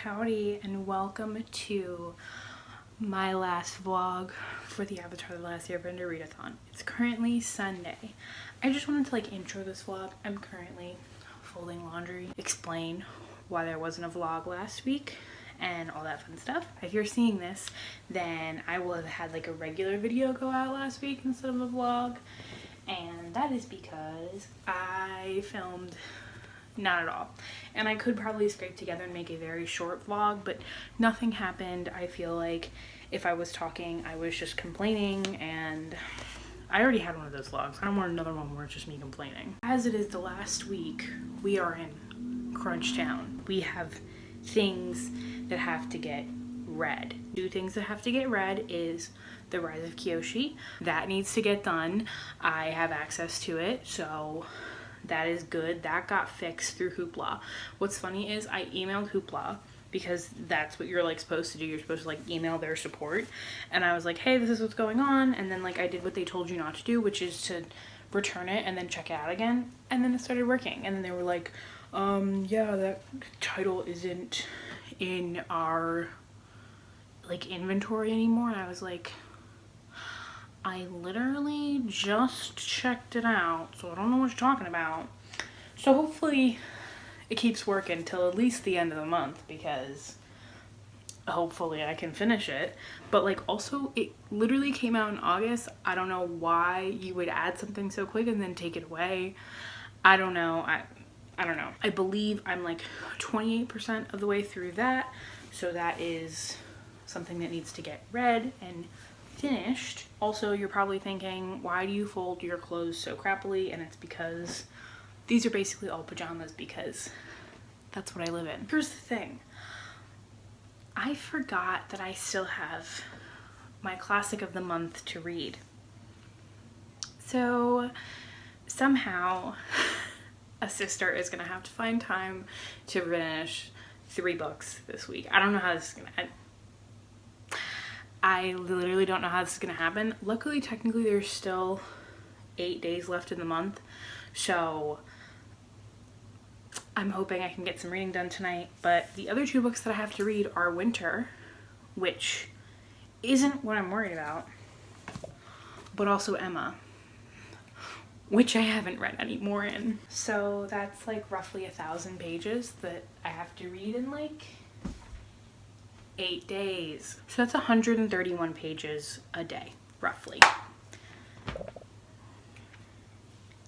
Howdy and welcome to my last vlog for the Avatar: The Last Airbender readathon. It's currently Sunday. I just wanted to intro this vlog. I'm currently folding laundry, explain why there wasn't a vlog last week and all that fun stuff. If you're seeing this, then I will have had a regular video go out last week instead of a vlog, and that is because I filmed not at all. And I could probably scrape together and make a very short vlog, but nothing happened. I feel like if I was talking, I was just complaining, and I already had one of those vlogs. I don't want another one where it's just me complaining. As it is the last week, we are in Crunch Town. We have things that have to get read. Two things that have to get read is The Rise of Kyoshi. That needs to get done. I have access to it, so that is good. That got fixed through Hoopla. What's funny is I emailed Hoopla because that's what you're supposed to do. You're supposed to email their support. And I was like, hey, this is what's going on. And then I did what they told you not to do, which is to return it and then check it out again. And then it started working. And then they were like, yeah, that title isn't in our inventory anymore. And I was like, I literally just checked it out, so I don't know what you're talking about. So hopefully it keeps working till at least the end of the month, because hopefully I can finish it. But also it literally came out in August. I don't know why you would add something so quick and then take it away. I don't know. I don't know. I believe I'm 28% of the way through that, so that is something that needs to get read and finished. Also, you're probably thinking, why do you fold your clothes so crappily? And it's because these are basically all pajamas, because that's what I live in. Here's the thing. I forgot that I still have my classic of the month to read. So somehow a sister is gonna have to find time to finish 3 books this week. I don't know how this is gonna end. I literally don't know how this is gonna happen. Luckily, technically, there's still 8 days left in the month, so I'm hoping I can get some reading done tonight. But the other 2 books that I have to read are Winter, which isn't what I'm worried about, but also Emma, which I haven't read any more in. So that's roughly 1,000 pages that I have to read in 8 days. So that's 131 pages a day, roughly.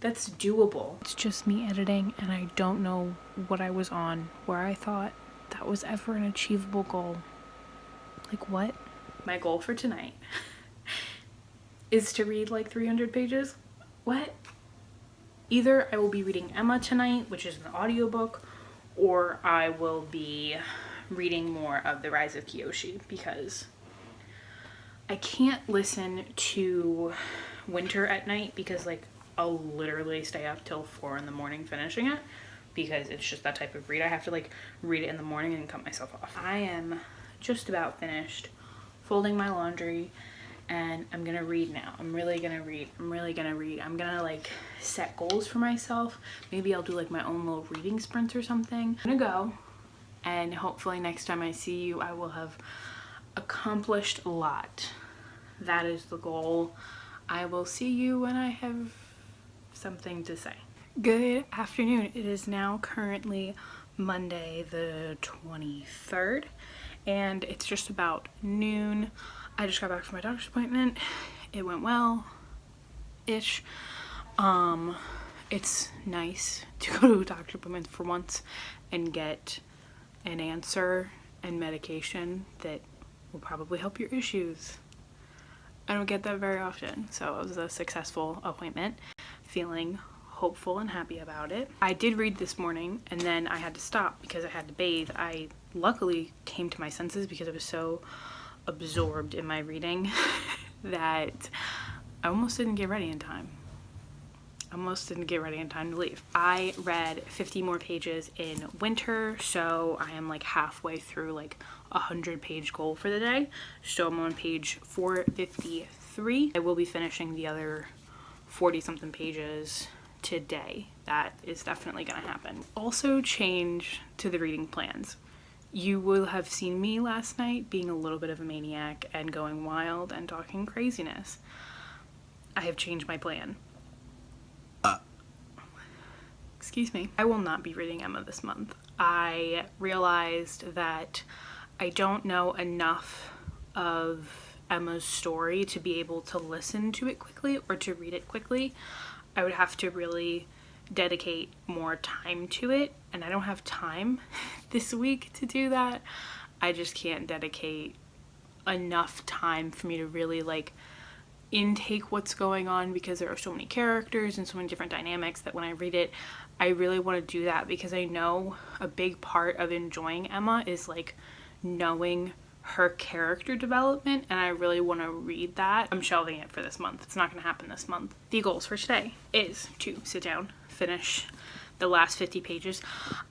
That's doable. It's just me editing, and I don't know what I was on where I thought that was ever an achievable goal. What? My goal for tonight is to read 300 pages. What? Either I will be reading Emma tonight, which is an audiobook, or I will be reading more of The Rise of Kyoshi, because I can't listen to Winter at night, because I'll literally stay up till 4 in the morning finishing it, because it's just that type of read. I have to read it in the morning and cut myself off. I am just about finished folding my laundry, and I'm gonna read now. I'm really gonna read. I'm gonna set goals for myself. Maybe I'll do my own little reading sprints or something. I'm gonna go, and hopefully next time I see you, I will have accomplished a lot. That is the goal. I will see you when I have something to say. Good afternoon. It is now currently Monday the 23rd, and it's just about noon. I just got back from my doctor's appointment. It went well-ish. It's nice to go to a doctor's appointment for once and get an answer and medication that will probably help your issues. I don't get that very often, so it was a successful appointment. Feeling hopeful and happy about it. I did read this morning, and then I had to stop because I had to bathe. I luckily came to my senses because I was so absorbed in my reading that I almost didn't get ready in time. To leave. I read 50 more pages in Winter, so I am halfway through 100-page goal for the day. So I'm on page 453. I will be finishing the other 40-something pages today. That is definitely gonna happen. Also change to the reading plans. you will have seen me last night being a little bit of a maniac and going wild and talking craziness. I have changed my plan. Excuse me. I will not be reading Emma this month. I realized that I don't know enough of Emma's story to be able to listen to it quickly or to read it quickly. I would have to really dedicate more time to it, and I don't have time this week to do that. I just can't dedicate enough time for me to really like intake what's going on, because there are so many characters and so many different dynamics that when I read it, I really want to do that, because I know a big part of enjoying Emma is like knowing her character development, and I really want to read that. I'm shelving it for this month. It's not going to happen this month. The goals for today is to sit down, finish the last 50 pages.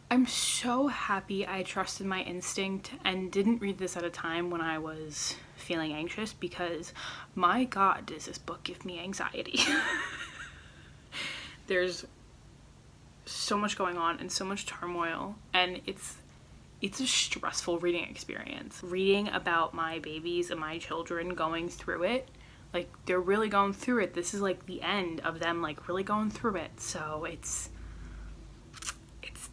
I'm so happy I trusted my instinct and didn't read this at a time when I was feeling anxious, because my God, does this book give me anxiety. There's so much going on and so much turmoil, and it's a stressful reading experience. Reading about my babies and my children going through it, like they're really going through it. This is like the end of them like really going through it. So it's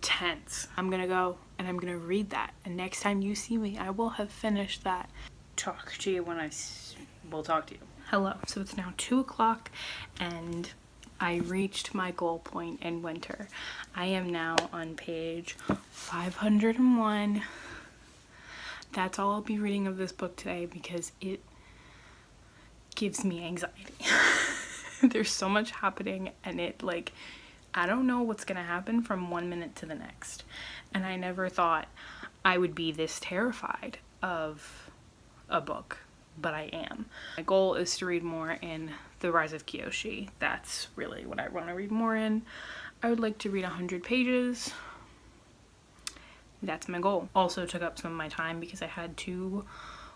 tense. I'm gonna go and I'm gonna read that, and next time you see me, I will have finished that. Talk to you when I will talk to you. Hello. So it's now 2 o'clock and I reached my goal point in winter. I am now on page 501. That's all I'll be reading of this book today, because it gives me anxiety. There's so much happening, and it like, I don't know what's gonna happen from 1 minute to the next. And I never thought I would be this terrified of a book, but I am. My goal is to read more in The Rise of Kyoshi. That's really what I want to read more in. I would like to read 100 pages. That's my goal. Also took up some of my time because I had to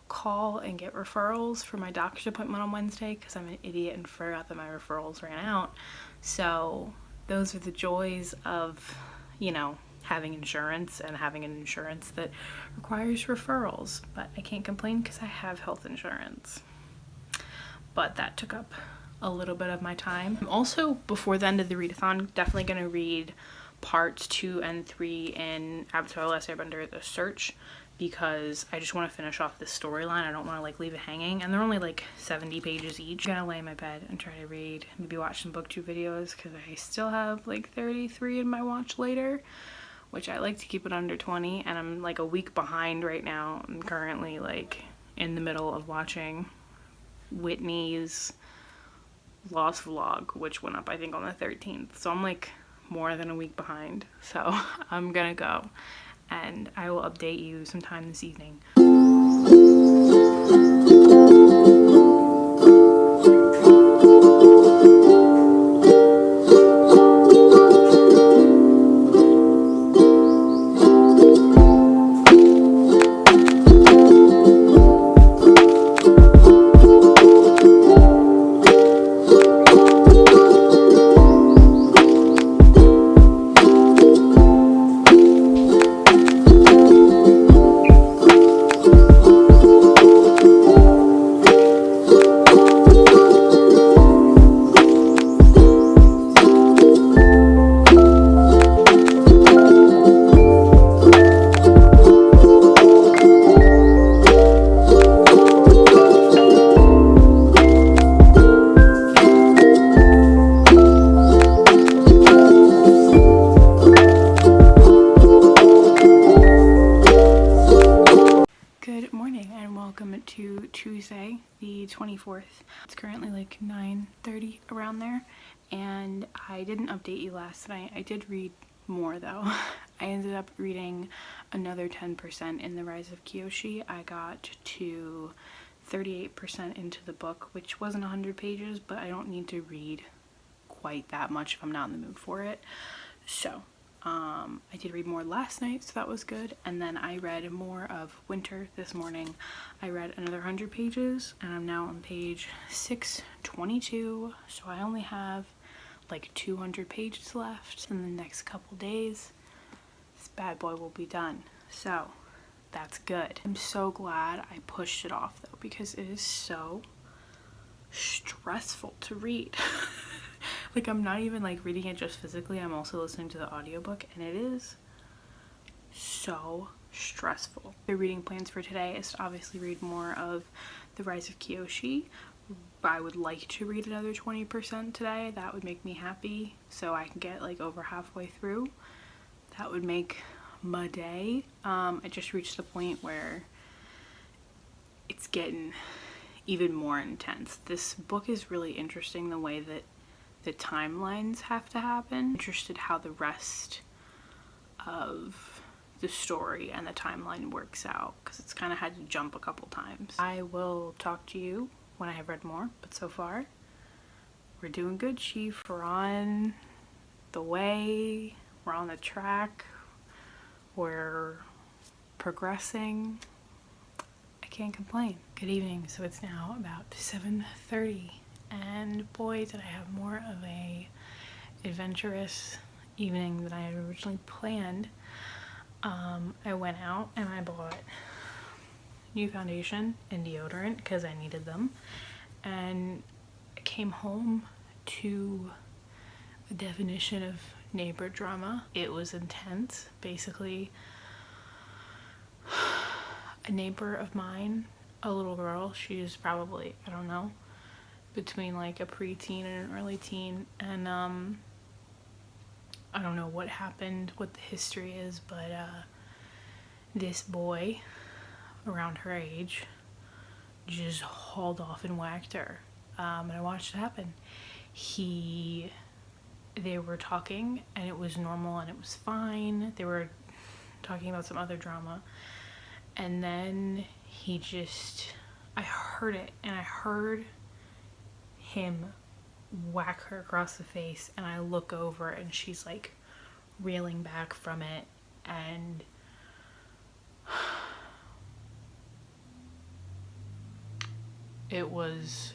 call and get referrals for my doctor's appointment on Wednesday, because I'm an idiot and forgot that my referrals ran out. So those are the joys of, you know, having insurance and having an insurance that requires referrals. But I can't complain because I have health insurance. But that took up a little bit of my time. I'm also, before the end of the readathon, definitely going to read parts 2 and 3 in Avatar: The Last Airbender: The Search, because I just want to finish off this storyline. I don't want to like leave it hanging, and they're only like 70 pages each. I'm gonna lay in my bed and try to read, maybe watch some booktube videos, because I still have like 33 in my watch later, which I like to keep it under 20, and I'm like a week behind right now. I'm currently like in the middle of watching Whitney's Lost vlog, which went up I think on the 13th, so I'm like more than a week behind. So I'm gonna go, and I will update you sometime this evening. Good morning and welcome to Tuesday, the 24th. It's currently like 9:30 around there, and I didn't update you last night. I did read more though. I ended up reading another 10% in The Rise of Kyoshi. I got to 38% into the book, which wasn't 100 pages, but I don't need to read quite that much if I'm not in the mood for it. So I did read more last night, so that was good. And then I read more of Winter this morning. I read another 100 pages, and I'm now on page 622, so I only have like 200 pages left. In the next couple days, this bad boy will be done. So that's good. I'm so glad I pushed it off though, because it is so stressful to read. Like, I'm not even like reading it just physically, I'm also listening to the audiobook, and it is so stressful. The reading plans for today is to obviously read more of The Rise of Kyoshi. I would like to read another 20% today. That would make me happy, so I can get like over halfway through. That would make my day. I just reached the point where it's getting even more intense. This book is really interesting, the way that the timelines have to happen. I'm interested how the rest of the story and the timeline works out, because it's kind of had to jump a couple times. I will talk to you when I have read more, but so far we're doing good, Chief. We're on the way, we're on the track, we're progressing. I can't complain. Good evening. So it's now about 7:30, and boy, did I have more of a adventurous evening than I had originally planned. I went out and I bought new foundation and deodorant because I needed them, and I came home to the definition of neighbor drama. It was intense. Basically, a neighbor of mine, a little girl, she's probably, I don't know, between like a preteen and an early teen, and I don't know what happened, what the history is, but this boy around her age just hauled off and whacked her, and I watched it happen. They were talking and it was normal and it was fine. They were talking about some other drama, and then I heard it, and I heard him whack her across the face, and I look over and she's like reeling back from it, and it was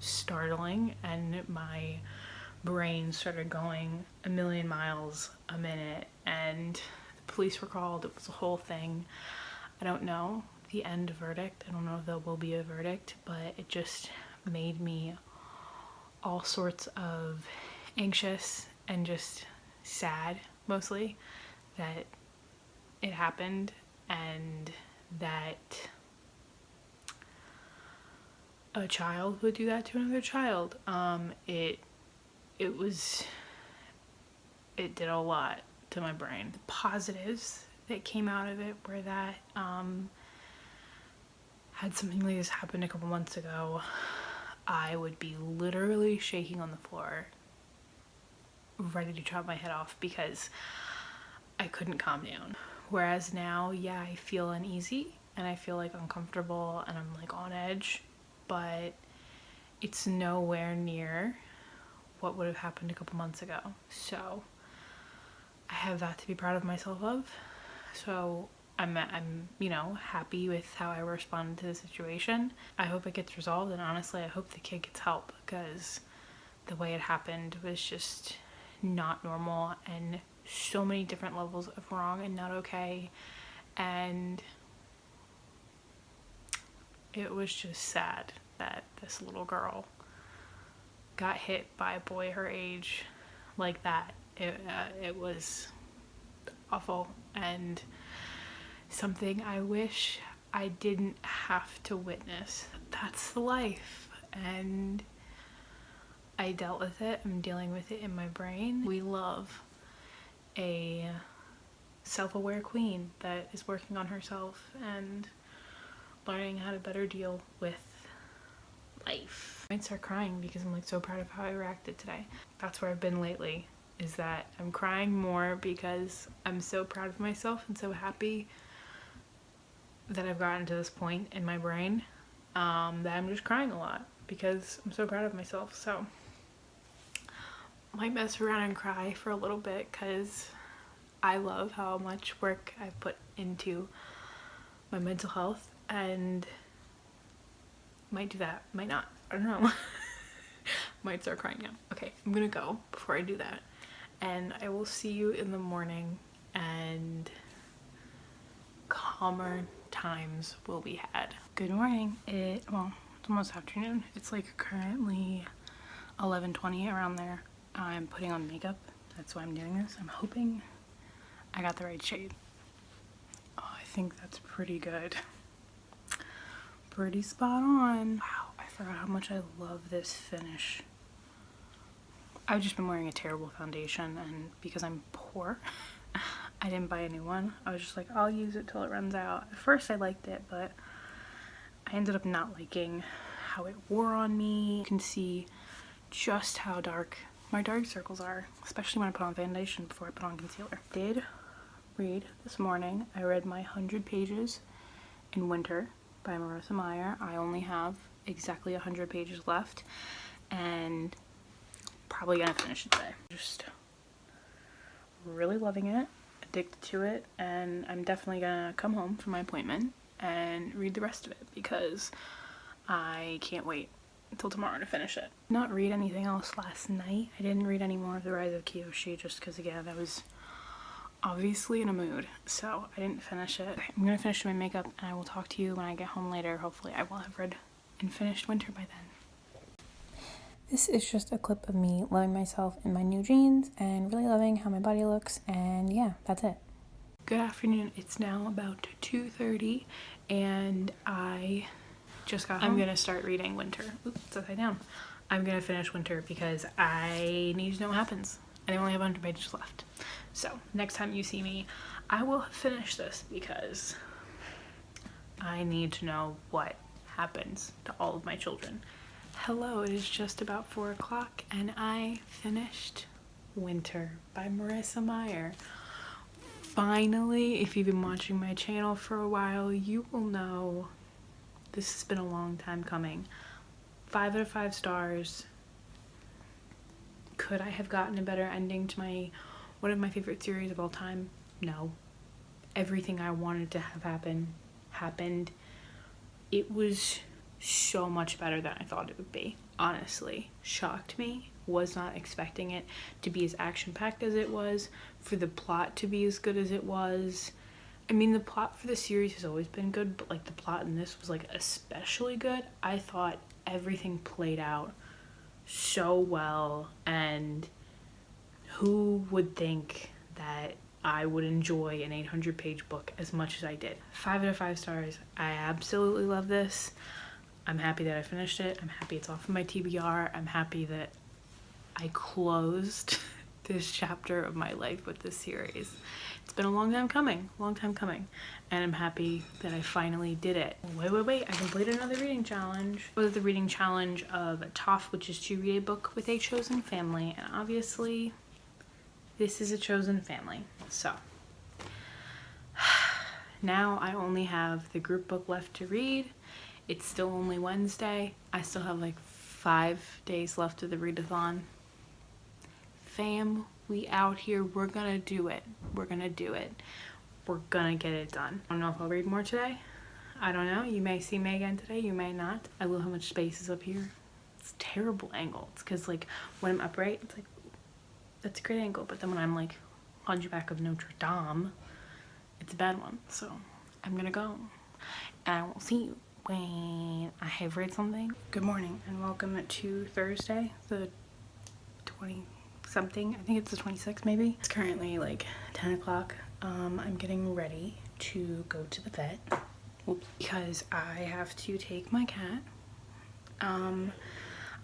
startling, and my brain started going a million miles a minute, and the police were called. It was a whole thing. I don't know the end verdict. I don't know if there will be a verdict, but it just made me all sorts of anxious and just sad, mostly, that it happened and that a child would do that to another child. It did a lot to my brain. The positives that came out of it were that had something like this happened a couple months ago, I would be literally shaking on the floor, ready to chop my head off, because I couldn't calm down. Whereas now, yeah, I feel uneasy and I feel like uncomfortable and I'm like on edge, but it's nowhere near what would have happened a couple months ago. So I have that to be proud of myself of. So I'm happy with how I responded to the situation. I hope it gets resolved, and honestly, I hope the kid gets help, because the way it happened was just not normal, and so many different levels of wrong and not okay, and it was just sad that this little girl got hit by a boy her age like that. It was awful, and something I wish I didn't have to witness. That's life, and I dealt with it. I'm dealing with it in my brain. We love a self-aware queen that is working on herself and learning how to better deal with life. I might start crying because I'm like so proud of how I reacted today. That's where I've been lately, is that I'm crying more because I'm so proud of myself and so happy that I've gotten to this point in my brain, that I'm just crying a lot because I'm so proud of myself. So I might mess around and cry for a little bit because I love how much work I've put into my mental health, and might do that, might not, I don't know. Might start crying now. Okay, I'm gonna go before I do that, and I will see you in the morning, and calmer times will be had. Good morning. Well, it's almost afternoon. It's like currently 11:20, around there. I'm putting on makeup. That's why I'm doing this. I'm hoping I got the right shade. Oh, I think that's pretty good. Pretty spot on. Wow, I forgot how much I love this finish. I've just been wearing a terrible foundation, and because I'm poor, I didn't buy a new one. I was just like, I'll use it till it runs out. At first I liked it, but I ended up not liking how it wore on me. You can see just how dark my dark circles are, especially when I put on foundation before I put on concealer. Did read this morning. I read my 100 pages in Winter by Marissa Meyer. I only have exactly 100 pages left, and probably gonna finish it today. Just really loving it, addicted to it, and I'm definitely gonna come home from my appointment and read the rest of it because I can't wait until tomorrow to finish it. Not read anything else last night. I didn't read any more of The Rise of Kyoshi just because, again, I was obviously in a mood, so I didn't finish it. I'm gonna finish my makeup and I will talk to you when I get home later. Hopefully I will have read and finished Winter by then. This is just a clip of me loving myself in my new jeans and really loving how my body looks, and yeah, that's it. Good afternoon. It's now about 2:30 and I just got home. I'm gonna start reading Winter. Oops, it's upside down. I'm gonna finish Winter because I need to know what happens. And I only have 100 pages left. So next time you see me, I will finish this because I need to know what happens to all of my children. Hello, it is just about 4 o'clock and I finished Winter by Marissa Meyer. Finally, if you've been watching my channel for a while, you will know this has been a long time coming. 5 out of 5 stars. Could I have gotten a better ending to one of my favorite series of all time? No. Everything I wanted to have happen happened. It was so much better than I thought it would be. Honestly, shocked me. Was not expecting it to be as action-packed as it was, for the plot to be as good as it was. I mean, the plot for the series has always been good, but like the plot in this was like especially good. I thought everything played out so well, and who would think that I would enjoy an 800-page book as much as I did. 5 out of 5 stars. I absolutely love this. I'm happy that I finished it. I'm happy it's off of my TBR. I'm happy that I closed this chapter of my life with this series. It's been a long time coming, and I'm happy that I finally did it. Wait, I completed another reading challenge. It was the reading challenge of TOF, which is to read a book with a chosen family, and obviously this is a chosen family. So now I only have the group book left to read. It's still only Wednesday. I still have like 5 days left of the readathon. Fam, we out here. We're gonna do it. We're gonna do it. We're gonna get it done. I don't know if I'll read more today. I don't know. You may see me again today. You may not. I love how much space is up here. It's a terrible angle. It's because like when I'm upright, it's like, that's a great angle. But then when I'm like Hunchback of Notre Dame, it's a bad one. So I'm gonna go. And I will see you when I have read something. Good morning and welcome to Thursday, the 20-something. I think it's the 26th maybe. It's currently like 10 o'clock. I'm getting ready to go to the vet. Oops. Because I have to take my cat. I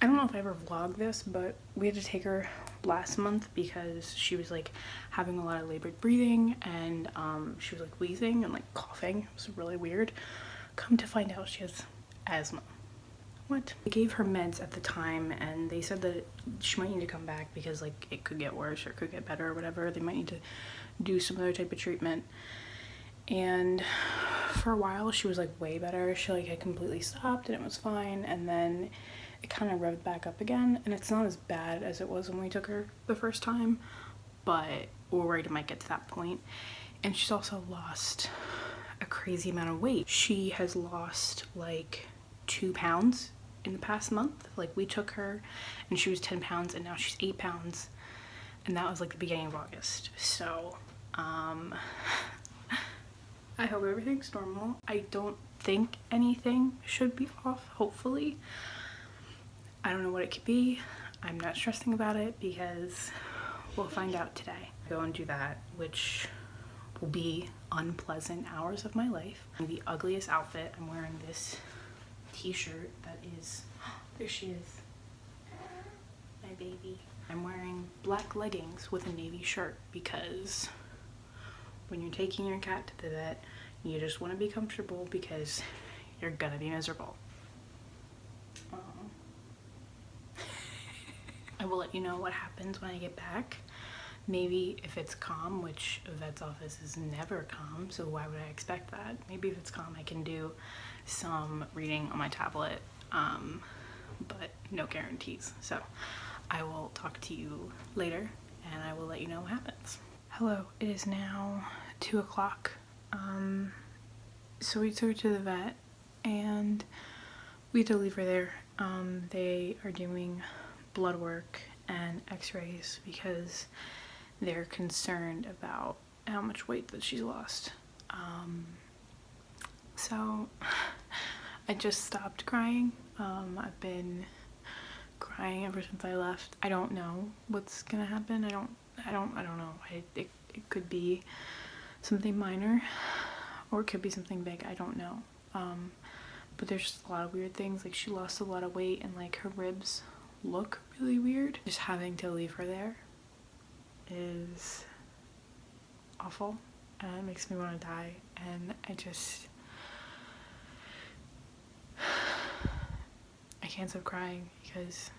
don't know if I ever vlogged this, but we had to take her last month because she was like having a lot of labored breathing, and she was like wheezing and like coughing. It was really weird. Come to find out she has asthma. What? I gave her meds at the time and they said that she might need to come back because like it could get worse or it could get better or whatever. They might need to do some other type of treatment. And for a while she was like way better. She like had completely stopped and it was fine, and then it kind of revved back up again, and it's not as bad as it was when we took her the first time, but we're worried it might get to that point. And she's also lost a crazy amount of weight. She has lost like 2 pounds in the past month. Like we took her and she was 10 pounds and now she's 8 pounds, and that was like the beginning of August. So I hope everything's normal. I don't think anything should be off, hopefully. I don't know what it could be. I'm not stressing about it because we'll find out today. Go and do that, which will be unpleasant hours of my life. The ugliest outfit, I'm wearing this t-shirt that is, there she is, my baby. I'm wearing black leggings with a navy shirt because when you're taking your cat to the vet, you just want to be comfortable because you're gonna be miserable. I will let you know what happens when I get back. Maybe if it's calm, which a vet's office is never calm, so why would I expect that? Maybe if it's calm, I can do some reading on my tablet, but no guarantees. So I will talk to you later and I will let you know what happens. Hello, it is now 2 o'clock. So we took her to the vet and we had to leave her there. They are doing blood work and x-rays because they're concerned about how much weight that she's lost. So I just stopped crying. I've been crying ever since I left. I don't know what's gonna happen. I don't know. It could be something minor or it could be something big. I don't know. But there's just a lot of weird things. Like she lost a lot of weight and like her ribs look really weird. Just having to leave her there is awful and it makes me want to die, and I can't stop crying because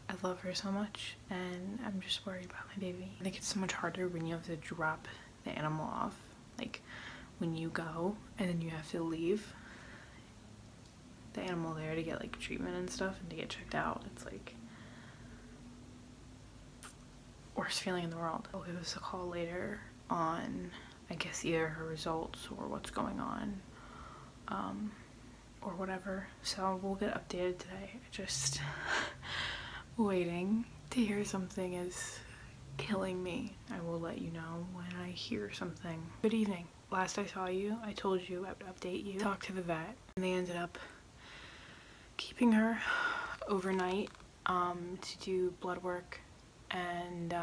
I love her so much and I'm just worried about my baby. I think it's so much harder when you have to drop the animal off, like when you go and then you have to leave the animal there to get like treatment and stuff and to get checked out. It's like worst feeling in the world. I'll give us a call later on, I guess either her results or what's going on, or whatever. So we'll get updated today. Just waiting to hear something is killing me. I will let you know when I hear something. Good evening. Last I saw you, I told you I would update you. Talked to the vet and they ended up keeping her overnight to do blood work and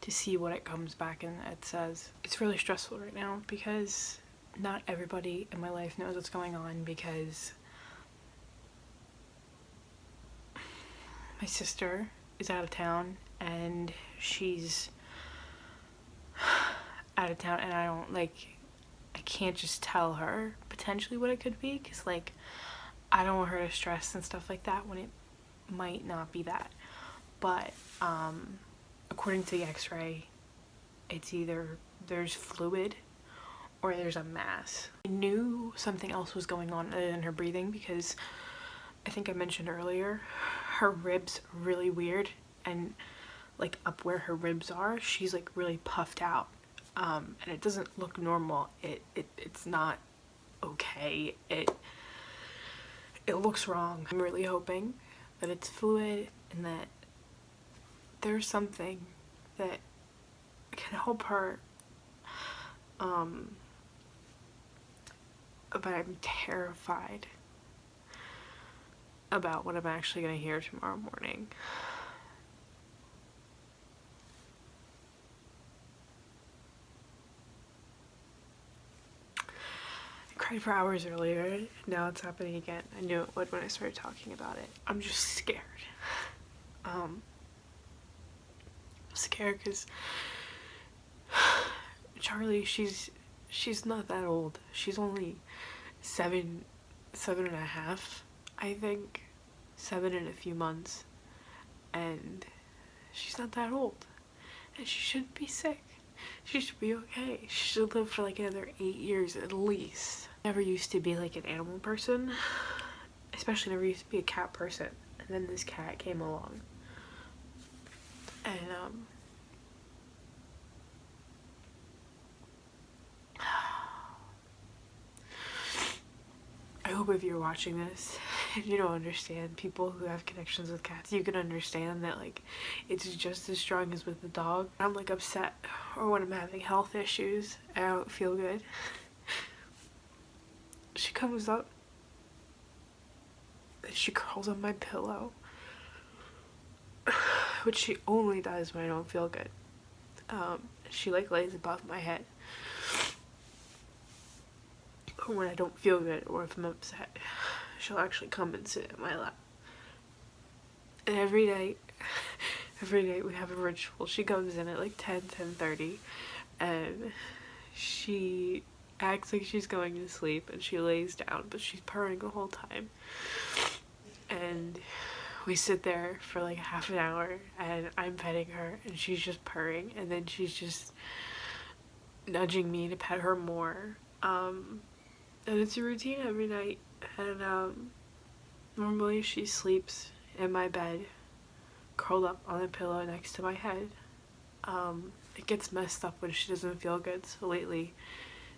to see what it comes back and it says. It's really stressful right now because not everybody in my life knows what's going on because my sister is out of town and she's out of town and I can't just tell her potentially what it could be because like I don't want her to stress and stuff like that when it might not be that. But according to the x-ray, it's either there's fluid or there's a mass. I knew something else was going on other than her breathing because I think I mentioned earlier, her ribs are really weird and like up where her ribs are, she's like really puffed out. And it doesn't look normal. It's not okay. It looks wrong. I'm really hoping that it's fluid and that there's something that can help her. But I'm terrified about what I'm actually gonna hear tomorrow morning. I cried for hours earlier. Now it's happening again. I knew it would when I started talking about it. I'm just scared. I'm scared because Charlie, she's not that old. She's only 7.5, I think. 7 in a few months. And she's not that old. And she shouldn't be sick. She should be okay. She should live for like another 8 years at least. Never used to be like an animal person. Especially never used to be a cat person. And then this cat came along. And I hope if you're watching this, you don't understand people who have connections with cats. You can understand that like it's just as strong as with the dog. I'm like upset or when I'm having health issues and I don't feel good. She comes up and she curls on my pillow, which she only does when I don't feel good. She like lays above my head, or when I don't feel good or if I'm upset, she'll actually come and sit in my lap. And every night we have a ritual. She comes in at like 10:30 and she acts like she's going to sleep and she lays down, but she's purring the whole time. And we sit there for like half an hour and I'm petting her and she's just purring, and then she's just nudging me to pet her more. And it's a routine every night. And normally she sleeps in my bed, curled up on a pillow next to my head. It gets messed up when she doesn't feel good, so lately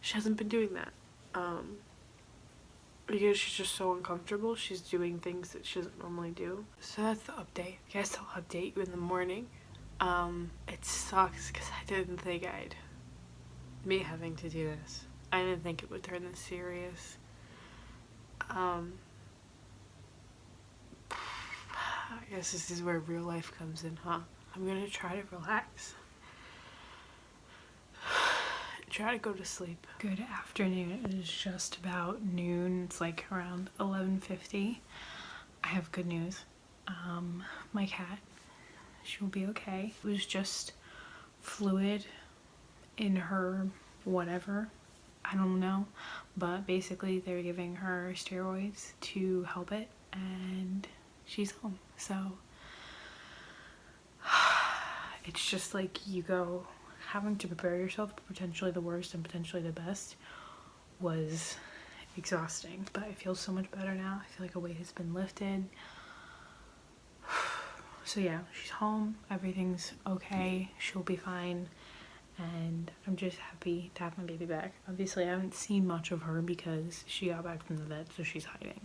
she hasn't been doing that. Because she's just so uncomfortable, she's doing things that she doesn't normally do. So that's the update. I guess I'll update you in the morning. It sucks because I didn't think me having to do this. I didn't think it would turn this serious. I guess this is where real life comes in, huh? I'm gonna try to relax. Try to go to sleep. Good afternoon. It is just about noon. It's like around 11:50. I have good news. My cat, she will be okay. It was just fluid in her whatever. I don't know. But basically they're giving her steroids to help it and she's home. So it's just like you go having to prepare yourself for potentially the worst and potentially the best was exhausting, but I feel so much better now. I feel like a weight has been lifted. So yeah, she's home, everything's okay, she'll be fine, and I'm just happy to have my baby back. Obviously I haven't seen much of her because she got back from the vet, so she's hiding,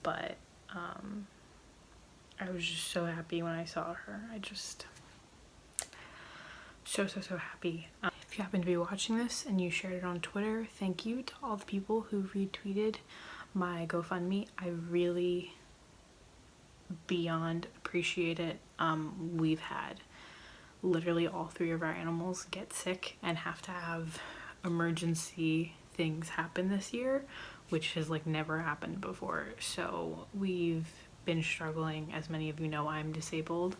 but I was just so happy when I saw her. I just so happy. If you happen to be watching this and you shared it on Twitter, thank you to all the people who retweeted my GoFundMe. I really beyond appreciate it. We've had literally all 3 of our animals get sick and have to have emergency things happen this year, which has like never happened before. So we've been struggling. As many of you know, I'm disabled.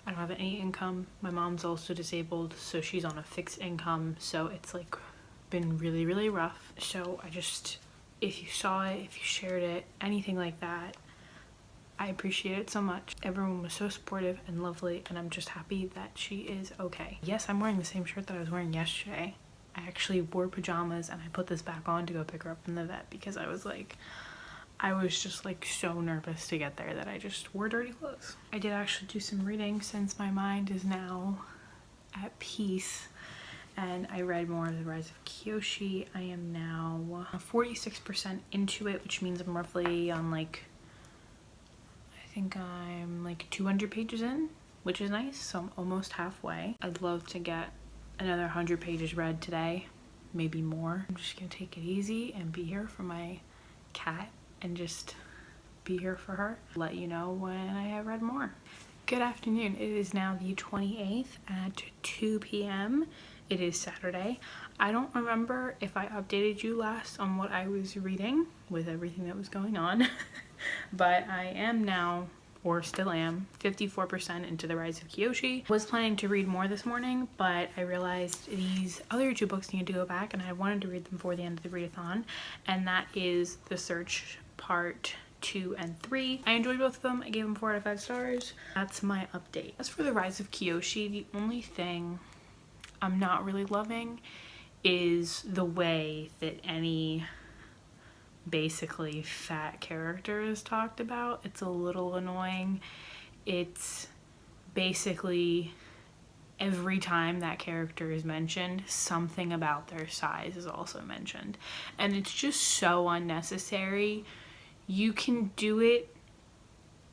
I don't have any income. My mom's also disabled, so she's on a fixed income, so it's like been really rough. So I just, if you saw it, if you shared it, anything like that, I appreciate it so much. Everyone was so supportive and lovely, and I'm just happy that she is okay. Yes, I'm wearing the same shirt that I was wearing yesterday. I actually wore pajamas and I put this back on to go pick her up from the vet because I was just like so nervous to get there that I just wore dirty clothes. I did actually do some reading since my mind is now at peace, and I read more of The Rise of Kyoshi. I am now 46% into it, which means I'm roughly on like, I think I'm like 200 pages in, which is nice, so I'm almost halfway. I'd love to get another 100 pages read today, maybe more. I'm just gonna take it easy and be here for my cat and just be here for her. Let you know when I have read more. Good afternoon. It is now the 28th at 2 p.m. It is Saturday. I don't remember if I updated you last on what I was reading with everything that was going on, but I am now, or still am, 54% into The Rise of Kyoshi. Was planning to read more this morning, but I realized these other 2 books need to go back and I wanted to read them before the end of the readathon, and that is The Search Part 2 and 3. I enjoyed both of them. I gave them 4 out of 5 stars. That's my update. As for The Rise of Kyoshi, the only thing I'm not really loving is the way that any basically fat character is talked about. It's a little annoying. It's basically every time that character is mentioned, something about their size is also mentioned, and it's just so unnecessary. You can do it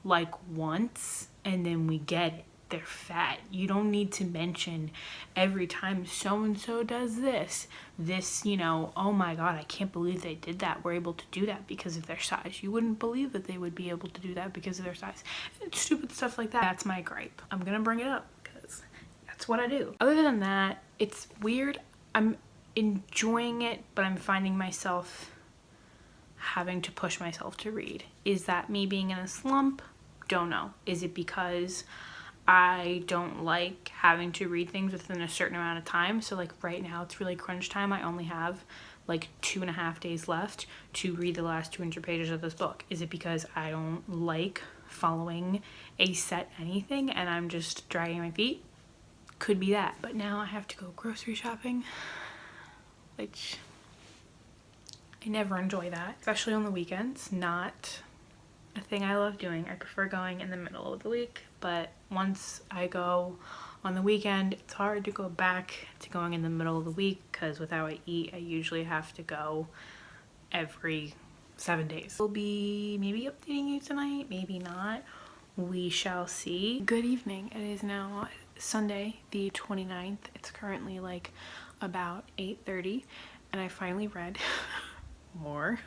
like once and then we get it. They're fat. You don't need to mention every time so-and-so does this, oh my God, I can't believe they did that. We're able to do that because of their size. You wouldn't believe that they would be able to do that because of their size. It's stupid stuff like that. That's my gripe. I'm gonna bring it up because that's what I do. Other than that, it's weird. I'm enjoying it, but I'm finding myself having to push myself to read. Is that me being in a slump? Don't know. Is it because I don't like having to read things within a certain amount of time? So like right now it's really crunch time. I only have like 2.5 days left to read the last 200 pages of this book. Is it because I don't like following a set anything and I'm just dragging my feet? Could be that. But now I have to go grocery shopping, which I never enjoy that, especially on the weekends. Not a thing I love doing. I prefer going in the middle of the week, but once I go on the weekend, it's hard to go back to going in the middle of the week because with how I eat, I usually have to go every 7 days. I'll be maybe updating you tonight, maybe not. We shall see. Good evening. It is now Sunday, the 29th. It's currently like about 8:30 and I finally read more.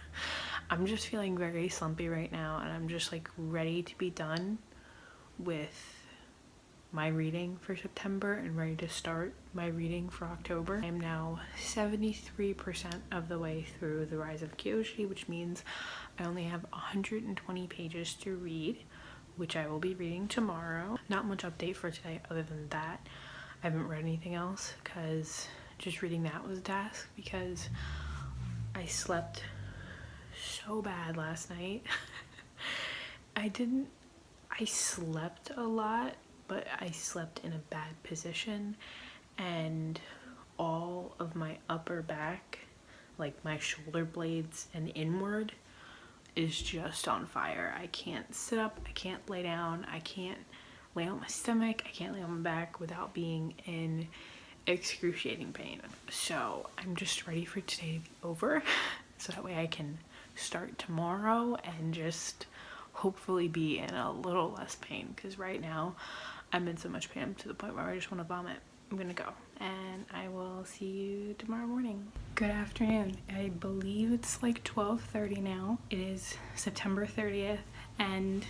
I'm just feeling very slumpy right now and I'm just like ready to be done with my reading for September and ready to start my reading for October. I'm now 73% of the way through The Rise of Kyoshi, which means I only have 120 pages to read, which I will be reading tomorrow. Not much update for today other than that. I haven't read anything else because just reading that was a task because I slept so bad last night. I slept a lot, but I slept in a bad position and all of my upper back, like my shoulder blades and inward, is just on fire. I can't sit up, I can't lay down, I can't lay on my stomach, I can't lay on my back without being in excruciating pain. So I'm just ready for today to be over so that way I can start tomorrow and just hopefully be in a little less pain because right now I'm in so much pain. I'm to the point where I just want to vomit. I'm gonna go and I will see you tomorrow morning. Good afternoon. I believe it's like 12:30 now. It is September 30th and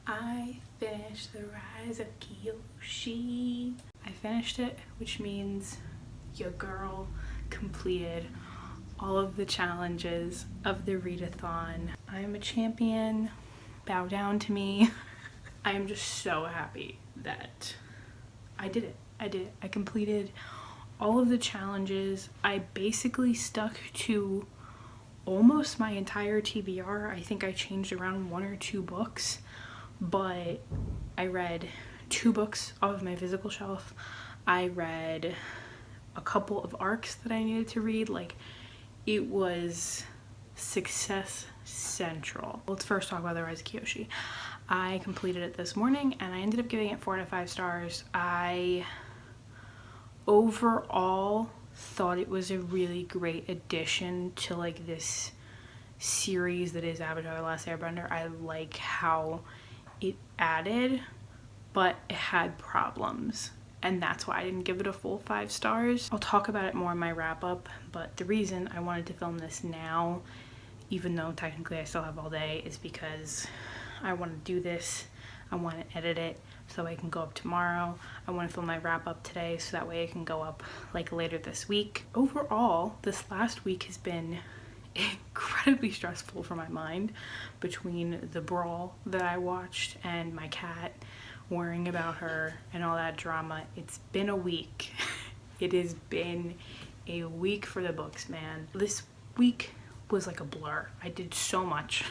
I finished The Rise of Kyoshi. I finished it, which means your girl completed all of the challenges of the readathon. I am a champion. Bow down to me. I am just so happy that I did it. I completed all of the challenges. I basically stuck to almost my entire TBR. I think I changed around 1 or 2 books, but I read 2 books off of my physical shelf. I read a couple of arcs that I needed to read. Like, it was success central. Let's first talk about The Rise of Kyoshi. I completed it this morning and I ended up giving it 4 out of 5 stars. I overall thought it was a really great addition to like this series that is Avatar: The Last Airbender. I like how it added, but it had problems, and that's why I didn't give it a full 5 stars. I'll talk about it more in my wrap up, but the reason I wanted to film this now, even though technically I still have all day, is because I want to do this. I want to edit it so I can go up tomorrow. I want to film my wrap up today so that way I can go up like later this week. Overall, this last week has been incredibly stressful for my mind between the brawl that I watched and my cat, worrying about her and all that drama. It's been a week. It has been a week for the books, man. This week was like a blur. I did so much.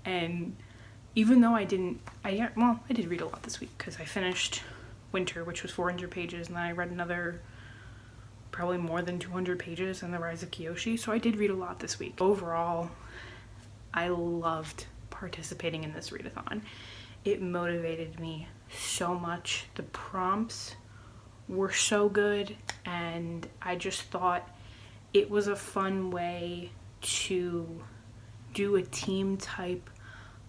And even though I did read a lot this week because I finished Winter, which was 400 pages, and then I read another probably more than 200 pages in The Rise of Kyoshi, so I did read a lot this week. Overall, I loved participating in this readathon. It motivated me so much. The prompts were so good, and I just thought it was a fun way to do a team type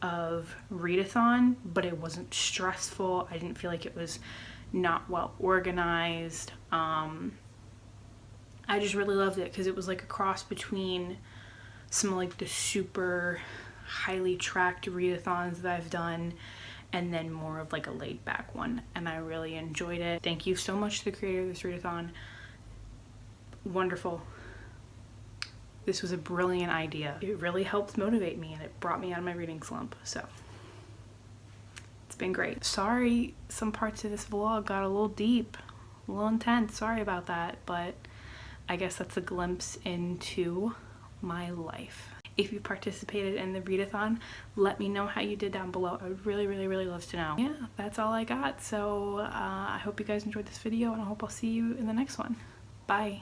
of readathon, but it wasn't stressful. I didn't feel like it was not well organized. I just really loved it because it was like a cross between some like the super highly tracked readathons that I've done and then more of like a laid back one, and I really enjoyed it. Thank you so much to the creator of this readathon. Wonderful. This was a brilliant idea. It really helped motivate me and it brought me out of my reading slump, so it's been great. Sorry some parts of this vlog got a little deep, a little intense, sorry about that, but I guess that's a glimpse into my life. If you participated in the readathon, let me know how you did down below. I would really, really, really love to know. Yeah, that's all I got. So I hope you guys enjoyed this video and I hope I'll see you in the next one. Bye.